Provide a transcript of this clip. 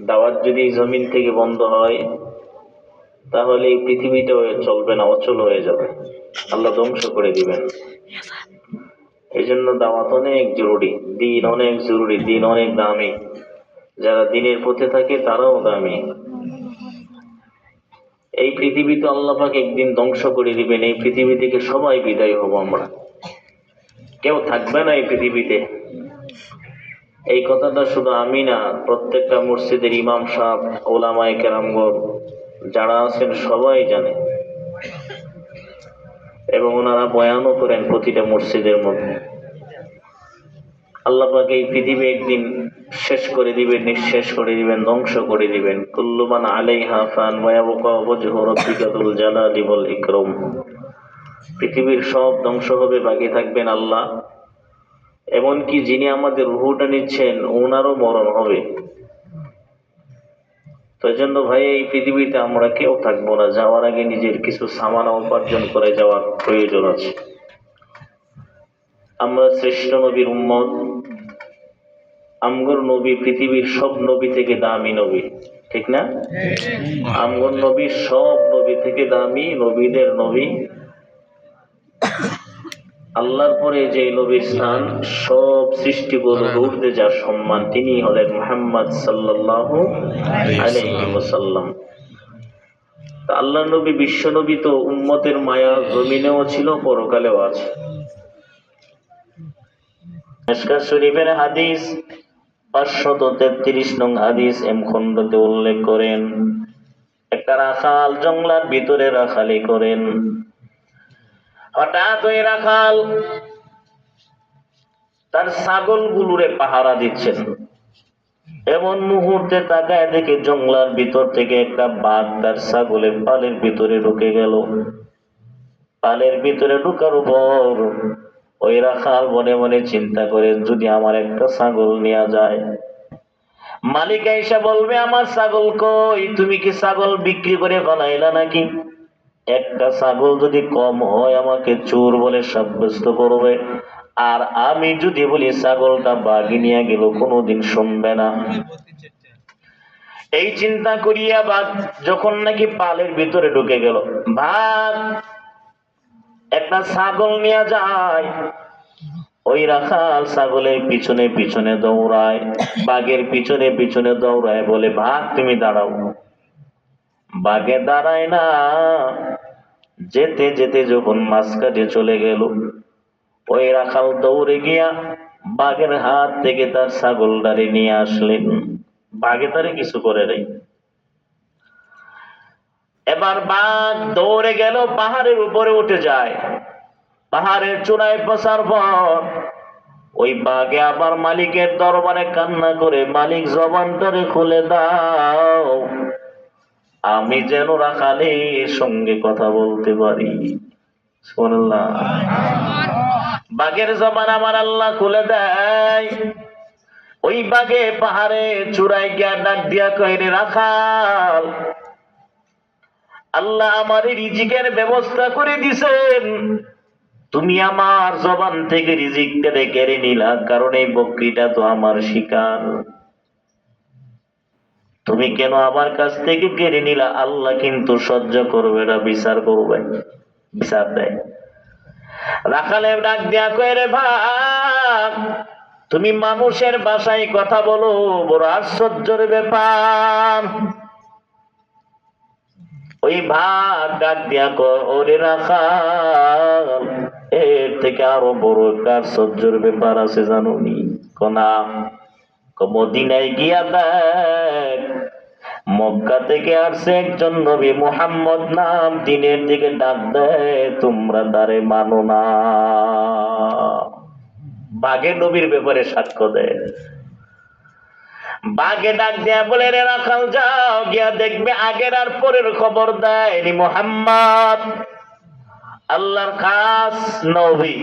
দাওয়াত যদি জমিন থেকে বন্ধ হয় তাহলে এই পৃথিবীটা চলবে না, অচল হয়ে যাবে, আল্লাহ ধ্বংস করে দিবেন। এই জন্য দাওয়াত অনেক জরুরি, দিন অনেক জরুরি, দিন অনেক দামি। যারা দিনের পথে থাকে তারাও দামি। এই পৃথিবী তো আল্লাহ পাক একদিন ধ্বংস করে দিবেন, এই পৃথিবী থেকে সবাই বিদায় হব আমরা, কেউ থাকবে না এই পৃথিবীতে। এই কথাটা শুধু আমি না, প্রত্যেকটা মসজিদের ইমাম সাহেব, ওলামায়ে কেরামগণ যারা আছেন সবাই জানে, এবং ওনারা বয়ানও করেন প্রতিটা মসজিদের মধ্যে। আল্লাহ পাক এই পৃথিবী একদিন শেষ করে দিবেন, নিঃশেষ করে দিবেন, ধ্বংস করে দিবেন। কুল্লু মান আলাইহা ফান ওয়া ইয়াবকা ওয়াজহু রাব্বিকা যুল জালালি ওয়াল ইকরাম। পৃথিবীর সব ধ্বংস হবে, বাকি থাকবেন আল্লাহ। এমনকি যিনি আমাদের রূহটা নিচ্ছেন ওনারও মরণ হবে। তো এই জন্য ভাই, এই পৃথিবীতে আমরা কেউ থাকবো না, যাওয়ার আগে নিজের কিছু সামানা উপার্জন করে যাওয়ার প্রয়োজন আছে। আমরা শ্রেষ্ঠ নবীর উম্মত, আমগর নবী পৃথিবীর সব নবী থেকে দামি নবী, ঠিক না? আমগর নবী সব নবী থেকে দামি, নবীদের নবী। আল্লাহর পরে যে নবীর স্থান, সব সৃষ্টিগুলোর ঊর্ধ্বে যার সম্মান, তিনি হলেন মুহাম্মদ সাল্লাল্লাহু আলাইহি ওয়াসাল্লাম। তা আল্লাহর নবী বিশ্ব নবী, তো উম্মতের মায়া জমিনেও ছিল, পরকালেও আছে। মিশকাত শরীফের হাদিস 533 নং হাদিস এম খণ্ডতে উল্লেখ করেন, একটা রাখাল জঙ্গলার ভিতরে রাখালি করেন। হঠাৎ ওই রাখাল তার ছাগল গুলোরে পাহারা দিচ্ছেন। এমন মুহূর্তে তাকায় দেখে জঙ্গলার ভিতর থেকে একটা বাঘ তার ছাগলের পালের ভিতরে ঢুকে গেল। পালের ভিতরে ঢুকার পর ওই রাখাল মনে মনে চিন্তা করে, যদি আমার একটা ছাগল নেওয়া যায়। মালিক আইসা বলবে, আমার ছাগল কই? তুমি কি ছাগল বিক্রি করে ফেলাইলা নাকি? একটা ছাগল যদি কম হয় আমাকে চোর বলে সাব্যস্ত করবে, আর আমি যদি বলি ছাগলটা বাঘ নিয়ে গেল, কোনোদিন শুনবে না। এই চিন্তা করিয়া বাঘ যখন নাকি পালের ভিতরে ঢুকে গেল, বাঘ একটা ছাগল নিয়ে যায়। ওই রাখাল ছাগলের পিছনে পিছনে দৌড়ায়, বাঘের পিছনে পিছনে দৌড়ায়, বলে, বাঘ তুমি দাঁড়াও। বাঘে দাঁড়ায় না। যেতে যেতে যখন মাঝখানে চলে গেল, ওই রাখাল দৌড়ে গিয়া বাঘের হাত থেকে তার ছাগলটারে নিয়ে আসলেন। বাঘে তারে কিছু করে নাই। এবার বাঘ দৌড়ে গেল, পাহাড়ের উপরে উঠে যায়। পাহাড়ের চূড়ায় পৌঁছার পর ওই বাঘে আবার মালিকের দরবারে কান্না করে, মালিক জবানটারে খুলে দাও, আমি যেন রাখালের সঙ্গে কথা বলতে পারি। সুবহানাল্লাহ। বাঘের জবান আমার আল্লাহ খুলে দেয়। ওই বাঘে পাহাড়ে চূড়ায় গিয়া ডাক দিয়া কয়, রে রাখাল, আল্লাহ আমার রিজিকের ব্যবস্থা করে দিছেন, তুমি আমার জবান থেকে রিজিকটা কেড়ে নিলা, কারণ এই বকরিটা তো আমার শিকার। তুমি কেন আমার কাছ থেকে কেড়ে নিলা? আল্লাহ কিন্তু সহ্য করবে না, বিচার করবে, বিচার দেয়। রাখালে ডাক দিয়া কয়, রে ভাই, তুমি মানুষের ভাষায় কথা বলো, বড় আশ্চর্যের ব্যাপার। ওই ভাগ ডাক দিয়া কয়, ওরে রাখাল, এর থেকে আরো বড় একটা আশ্চর্যের ব্যাপার আছে জানুনি? কোনা? মদিনায় গিয়া দেখ, মক্কা থেকে আসছে একজন নবী মুহাম্মদ নাম, দিনের দিকে ডাক দেয়, তোমরা তারে মানো না। বাঘে নবীর ব্যাপারে সাক্ষ্য দেয়। বাঘে ডাক দেয়া বলে, রে রাখাল, যাও গিয়া দেখবে আগের আর পরের খবর দেয়নি মুহাম্মদ আল্লাহর খাস নবী।